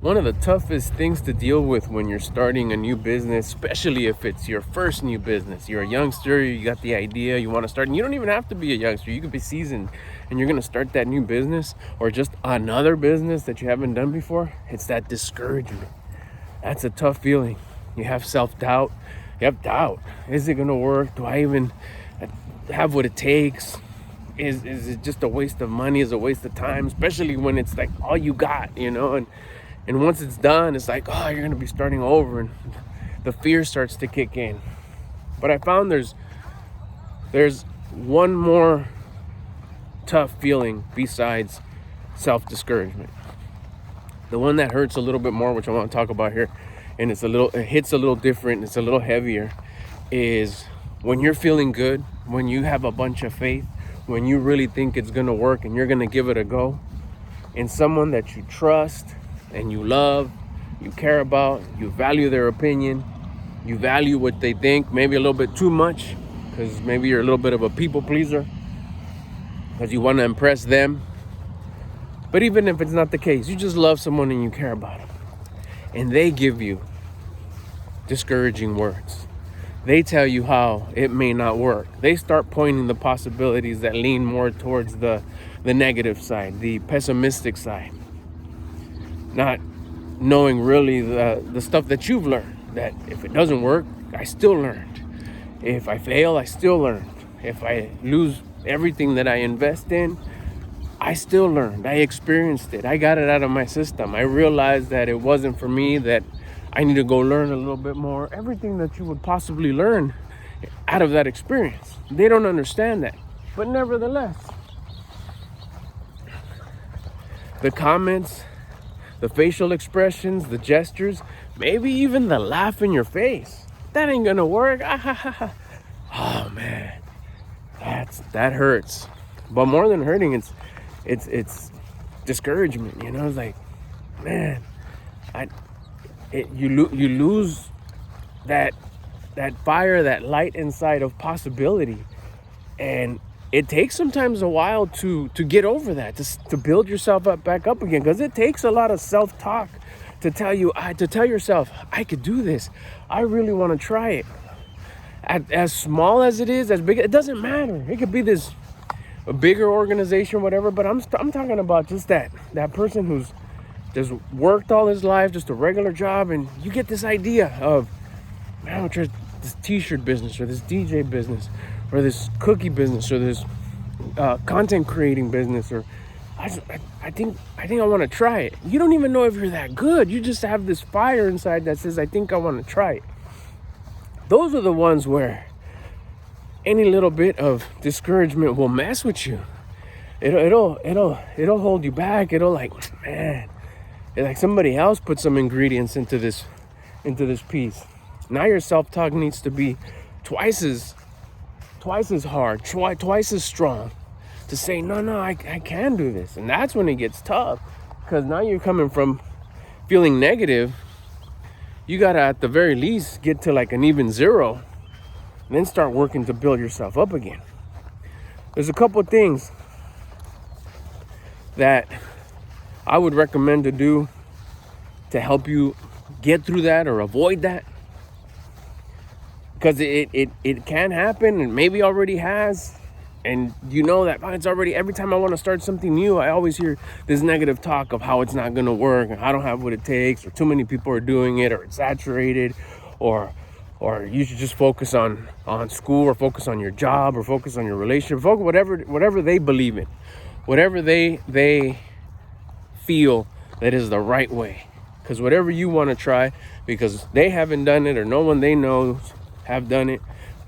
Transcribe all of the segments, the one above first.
One of the toughest things to deal with when you're starting a new business, especially if it's your first new business. You're a youngster, you got the idea, you want to start, and you don't even have to be a youngster. You could be seasoned and you're going to start that new business or just another business that you haven't done before. It's that discouragement. That's a tough feeling. You have self-doubt. You have doubt. Is it going to work? Do I even have what it takes? Is it just a waste of money? Is it a waste of time? Especially when it's like all you got, and once it's done, it's like, oh, you're going to be starting over, and the fear starts to kick in. But I found there's one more tough feeling besides self-discouragement. The one that hurts a little bit more, which I want to talk about here, and it hits a little different, it's a little heavier, is when you're feeling good, when you have a bunch of faith, when you really think it's going to work and you're going to give it a go, and someone that you trust and you love, you care about, you value their opinion, you value what they think, maybe a little bit too much, because maybe you're a little bit of a people pleaser, because you want to impress them. But even if it's not the case, you just love someone and you care about them, and they give you discouraging words. They tell you how it may not work. They start pointing the possibilities that lean more towards the negative side, the pessimistic side. Not knowing really the stuff that you've learned, that if it doesn't work, I still learned. If I fail, I still learned. If I lose everything that I invest in, I still learned. I experienced it. I got it out of my system. I realized that it wasn't for me, that I need to go learn a little bit more. Everything that you would possibly learn out of that experience. They don't understand that. But nevertheless, the comments, the facial expressions, the gestures, maybe even the laugh in your face. That ain't gonna work. Oh man, that hurts. But more than hurting, it's discouragement. It's like, man, you lose that fire, that light inside of possibility, and it takes sometimes a while to get over that, to build yourself back up again, because it takes a lot of self-talk to tell yourself, I could do this. I really want to try it. As small as it is, as big, it doesn't matter. It could be a bigger organization, whatever. But I'm talking about just that person who's just worked all his life, just a regular job, and you get this idea of, man, I'll try this t-shirt business or this DJ business or this cookie business or this content creating business, or I think I want to try it. You don't even know if you're that good. You just have this fire inside that says, I think I want to try it. Those are the ones where any little bit of discouragement will mess with you. It'll hold you back. It'll like somebody else put some ingredients into this piece. Now your self-talk needs to be twice as hard, twice as strong, to say, no, I can do this. And that's when it gets tough, because now you're coming from feeling negative. You gotta, at the very least, get to like an even zero, and then start working to build yourself up again. There's a couple things that I would recommend to do to help you get through that or avoid that, because it can happen, and maybe already has. And that it's already, every time I want to start something new, I always hear this negative talk of how it's not going to work, and I don't have what it takes, or too many people are doing it, or it's saturated, or you should just focus on school, or focus on your job, or focus on your relationship, whatever they believe in, whatever they feel that is the right way. Because whatever you want to try, because they haven't done it, or no one they know have done it.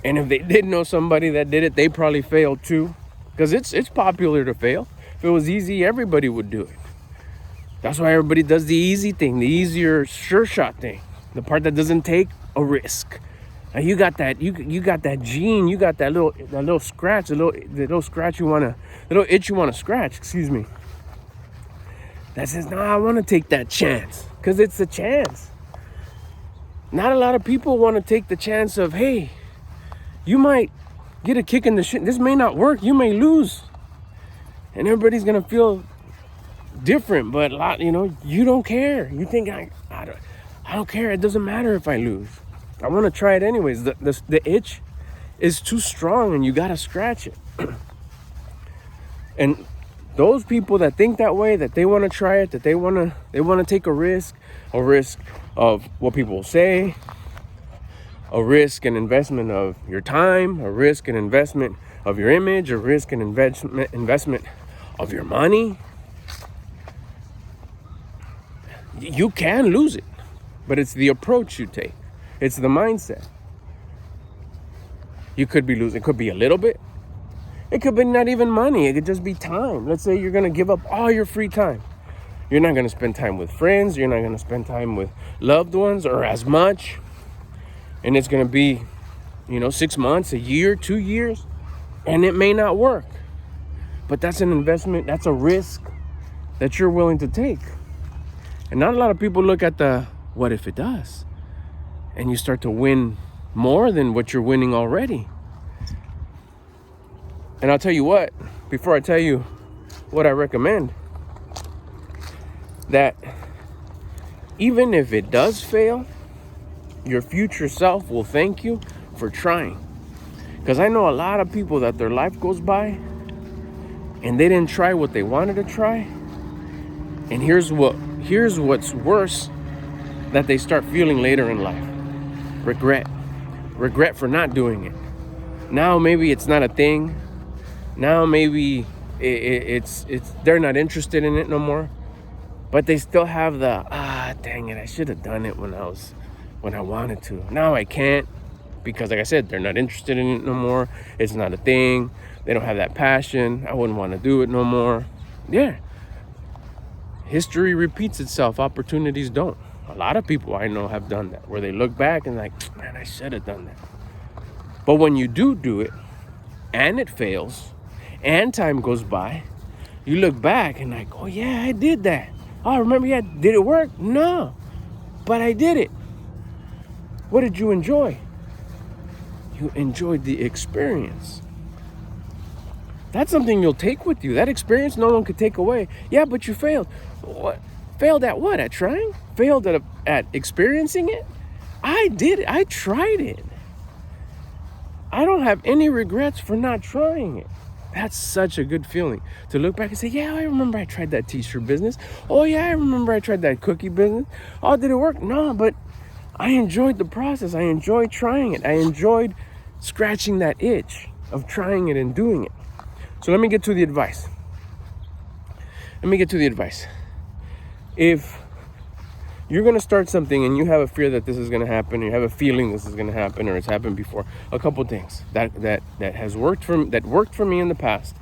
And if they did know somebody that did it, they probably failed too. Because it's popular to fail. If it was easy, everybody would do it. That's why everybody does the easy thing, the easier, sure shot thing, the part that doesn't take a risk. And you got that, you got that gene, you got that little scratch, the little itch you wanna scratch, excuse me. That says, I want to take that chance, because it's a chance. Not a lot of people want to take the chance of, hey, you might get a kick in the shit. This may not work. You may lose. And everybody's going to feel different, but a lot, you don't care. You think I don't care. It doesn't matter if I lose. I want to try it anyways. The itch is too strong, and you got to scratch it. And those people that think that way, that they want to try it, that they want to take a risk of what people will say, a risk and investment of your time, a risk and investment of your image, a risk and investment of your money. You can lose it, but it's the approach you take. It's the mindset. You could be losing. It could be a little bit. It could be not even money. It could just be time. Let's say you're going to give up all your free time. You're not going to spend time with friends. You're not going to spend time with loved ones or as much. And it's going to be, 6 months, a year, 2 years. And it may not work. But that's an investment. That's a risk that you're willing to take. And not a lot of people look at the, what if it does? And you start to win more than what you're winning already. And I'll tell you what, before I tell you what I recommend, that even if it does fail, your future self will thank you for trying. Because I know a lot of people that their life goes by and they didn't try what they wanted to try. And here's what's worse that they start feeling later in life. Regret for not doing it. Now maybe it's not a thing. Now maybe it's they're not interested in it no more. But they still have the, dang it, I should have done it when I wanted to. Now I can't because, like I said, they're not interested in it no more. It's not a thing. They don't have that passion. I wouldn't want to do it no more. Yeah. History repeats itself. Opportunities don't. A lot of people I know have done that, where they look back and like, man, I should have done that. But when you do it and it fails and time goes by, you look back and like, oh yeah, I did that. Oh, remember, yeah, did it work? No, but I did it. What did you enjoy? You enjoyed the experience. That's something you'll take with you. That experience no one could take away. Yeah, but you failed. What? Failed at what? At trying? Failed at experiencing it? I did it. I tried it. I don't have any regrets for not trying it. That's such a good feeling to look back and say, yeah, I remember I tried that t-shirt business. Oh yeah, I remember I tried that cookie business. Oh, did it work? No, but I enjoyed the process. I enjoyed trying it. I enjoyed scratching that itch of trying it and doing it. So let me get to the advice. If you're going to start something and you have a fear that this is going to happen, you have a feeling this is going to happen, or it's happened before, a couple things that worked for me in the past,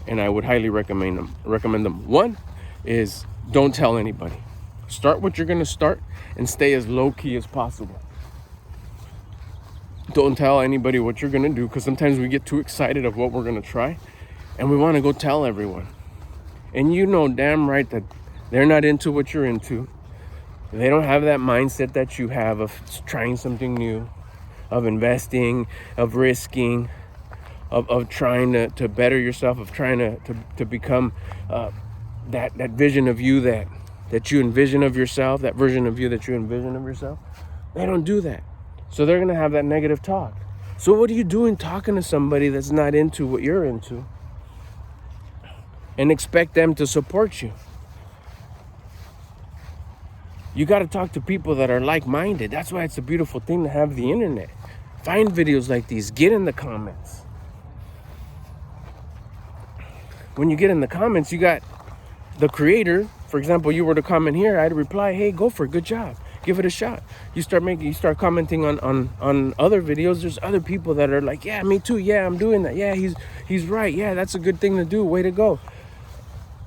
and I would highly recommend them. One is, don't tell anybody. Start what you're going to start and stay as low key as possible. Don't tell anybody what you're going to do, because sometimes we get too excited of what we're going to try and we want to go tell everyone. And you know damn right that they're not into what you're into. They don't have that mindset that you have of trying something new, of investing, of risking, of trying to better yourself, of trying to become that vision of you that you envision of yourself, that version of you that you envision of yourself. They don't do that. So they're going to have that negative talk. So what are you doing talking to somebody that's not into what you're into and expect them to support you? You got to talk to people that are like-minded. That's why it's a beautiful thing to have the internet. Find videos like these. Get in the comments. When you get in the comments, you got the creator. For example, you were to comment here, I'd reply, hey, go for it. Good job. Give it a shot. You start commenting on other videos. There's other people that are like, yeah, me too. Yeah, I'm doing that. Yeah, he's right. Yeah, that's a good thing to do. Way to go.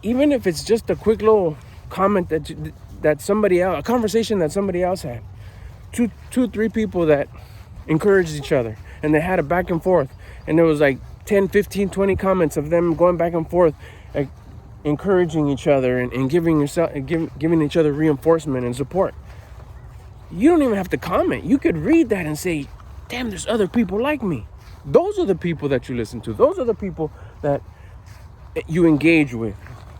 Even if it's just a quick little comment that somebody else, a conversation that somebody else had. Two, 3 people that encouraged each other, and they had a back and forth, and there was like 10, 15, 20 comments of them going back and forth, like encouraging each other and giving each other reinforcement and support. You don't even have to comment. You could read that and say, damn, there's other people like me. Those are the people that you listen to. Those are the people that you engage with.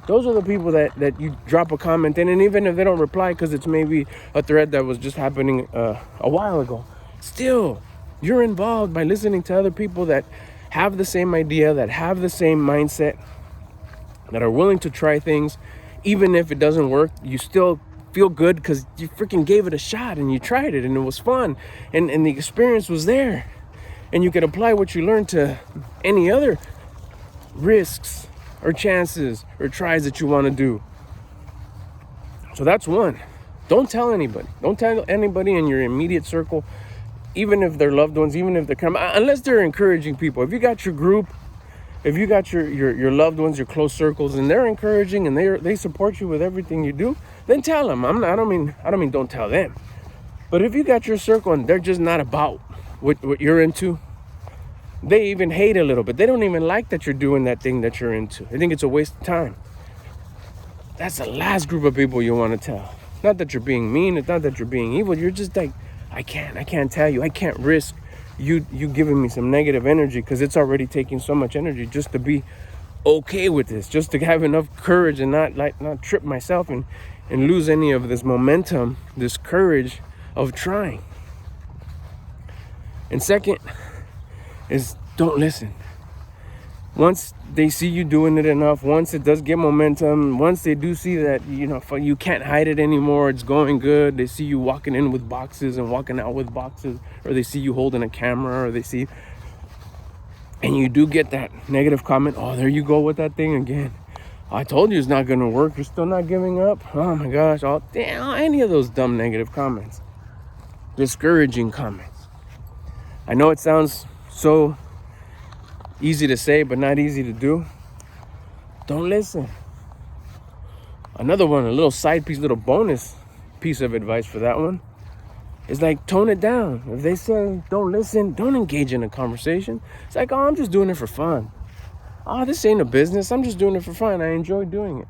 Those are the people that you drop a comment in, and even if they don't reply because it's maybe a thread that was just happening a while ago, still, you're involved by listening to other people that have the same idea, that have the same mindset, that are willing to try things. Even if it doesn't work, you still feel good because you freaking gave it a shot and you tried it and it was fun and the experience was there. And you could apply what you learned to any other risks or chances or tries that you want to do. So that's one. Don't tell anybody. Don't tell anybody in your immediate circle, even if they're loved ones, even if they're unless they're encouraging people. If you got your group, if you got your loved ones, your close circles, and they're encouraging and they support you with everything you do, then tell them. I don't mean don't tell them. But if you got your circle and they're just not about what you're into, they even hate a little bit. They don't even like that you're doing that thing that you're into. They think it's a waste of time. That's the last group of people you want to tell. Not that you're being mean. It's not that you're being evil. You're just like, I can't tell you. I can't risk you giving me some negative energy because it's already taking so much energy just to be okay with this, just to have enough courage and not trip myself and lose any of this momentum, this courage of trying. And second is don't listen. Once they see you doing it enough, once it does get momentum, once they do see that, you can't hide it anymore, it's going good, they see you walking in with boxes and walking out with boxes, or they see you holding a camera, or they see, and you do get that negative comment, oh, there you go with that thing again. I told you it's not going to work, you're still not giving up. Oh my gosh, any of those dumb negative comments, discouraging comments. I know it sounds so easy to say, but not easy to do. Don't listen. Another one, a little side piece, little bonus piece of advice for that one is like, tone it down. If they say don't listen, don't engage in a conversation. It's like, oh, I'm just doing it for fun. Oh, this ain't a business. I'm just doing it for fun. I enjoy doing it.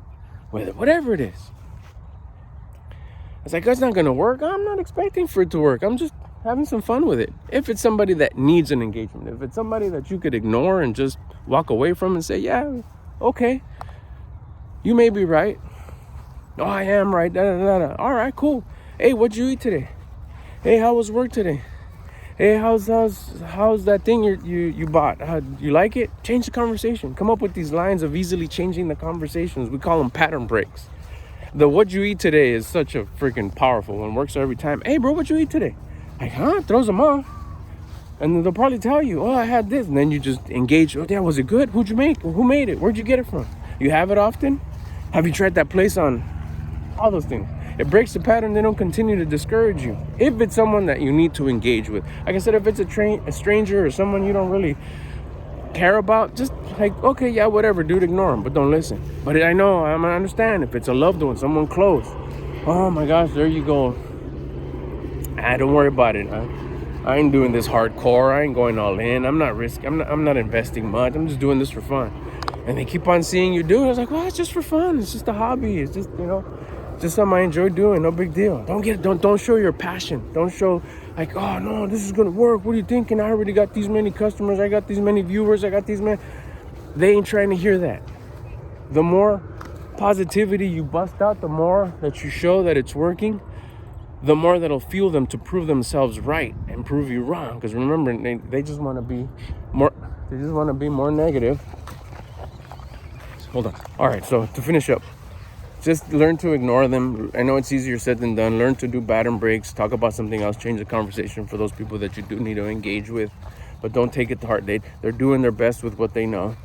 Whatever it is. It's like, that's not going to work. I'm not expecting for it to work. I'm just having some fun with it. If it's somebody that needs an engagement, if it's somebody that you could ignore and just walk away from and say, yeah, okay, you may be right. Oh, I am right. All right, cool. Hey, what'd you eat today? Hey, how was work today? Hey, how's that thing you bought? You like it? Change the conversation. Come up with these lines of easily changing the conversations. We call them pattern breaks. The what'd you eat today is such a freaking powerful one. Works every time. Hey, bro, what'd you eat today? Like, huh? Throws them off. And they'll probably tell you, oh, I had this. And then you just engage. Oh, yeah, was it good? Who'd you make? Who made it? Where'd you get it from? You have it often? Have you tried that place on? All those things. It breaks the pattern. They don't continue to discourage you. If it's someone that you need to engage with. Like I said, if it's a stranger or someone you don't really care about, just like, okay, yeah, whatever, dude, ignore them, but don't listen. But I understand if it's a loved one, someone close. Oh my gosh, there you go. Don't worry about it. I ain't doing this hardcore. I ain't going all in. I'm not risking. I'm not investing much. I'm just doing this for fun. And they keep on seeing you do it. I was like, well, it's just for fun. It's just a hobby. It's just, just something I enjoy doing. No big deal. Don't show your passion. Don't show like, oh no, this is gonna work. What are you thinking? I already got these many customers. I got these many viewers. I got these many. They ain't trying to hear that. The more positivity you bust out, the more that you show that it's working, the more that'll fuel them to prove themselves right and prove you wrong. Because remember, they just want to be more. They just want to be more negative. Hold on. All right. So to finish up, just learn to ignore them. I know it's easier said than done. Learn to do pattern breaks. Talk about something else. Change the conversation for those people that you do need to engage with. But don't take it to heart. They're doing their best with what they know.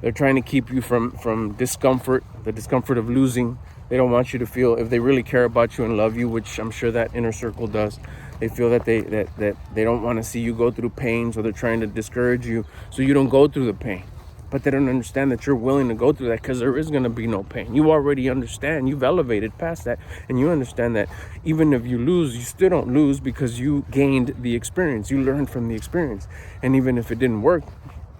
They're trying to keep you from discomfort, the discomfort of losing. They don't want you to feel, if they really care about you and love you, which I'm sure that inner circle does, they feel that they don't want to see you go through pain, so they're trying to discourage you so you don't go through the pain. But they don't understand that you're willing to go through that because there is going to be no pain. You already understand. You've elevated past that. And you understand that even if you lose, you still don't lose because you gained the experience. You learned from the experience. And even if it didn't work,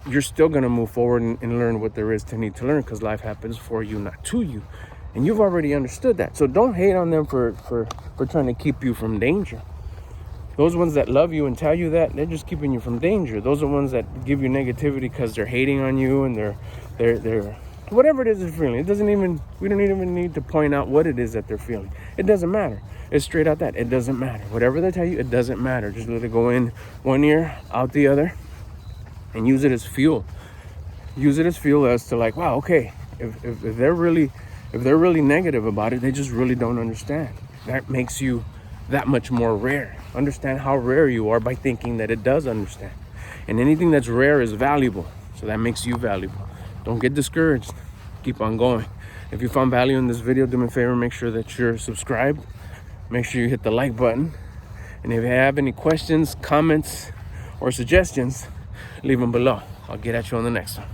you're still going to move forward and learn what there is to need to learn because life happens for you, not to you. And you've already understood that. So don't hate on them for trying to keep you from danger. Those ones that love you and tell you that, they're just keeping you from danger. Those are ones that give you negativity because they're hating on you and they're Whatever it is they're feeling. We don't even need to point out what it is that they're feeling. It doesn't matter. It's straight out that. It doesn't matter. Whatever they tell you, it doesn't matter. Just let it go in one ear, out the other, and use it as fuel. Use it as fuel as to like, wow, okay, if they're really negative about it, they just really don't understand. That makes you that much more rare. Understand how rare you are by thinking that it does understand. And anything that's rare is valuable. So that makes you valuable. Don't get discouraged. Keep on going. If you found value in this video, do me a favor, make sure that you're subscribed. Make sure you hit the like button. And if you have any questions, comments, or suggestions, leave them below. I'll get at you on the next one.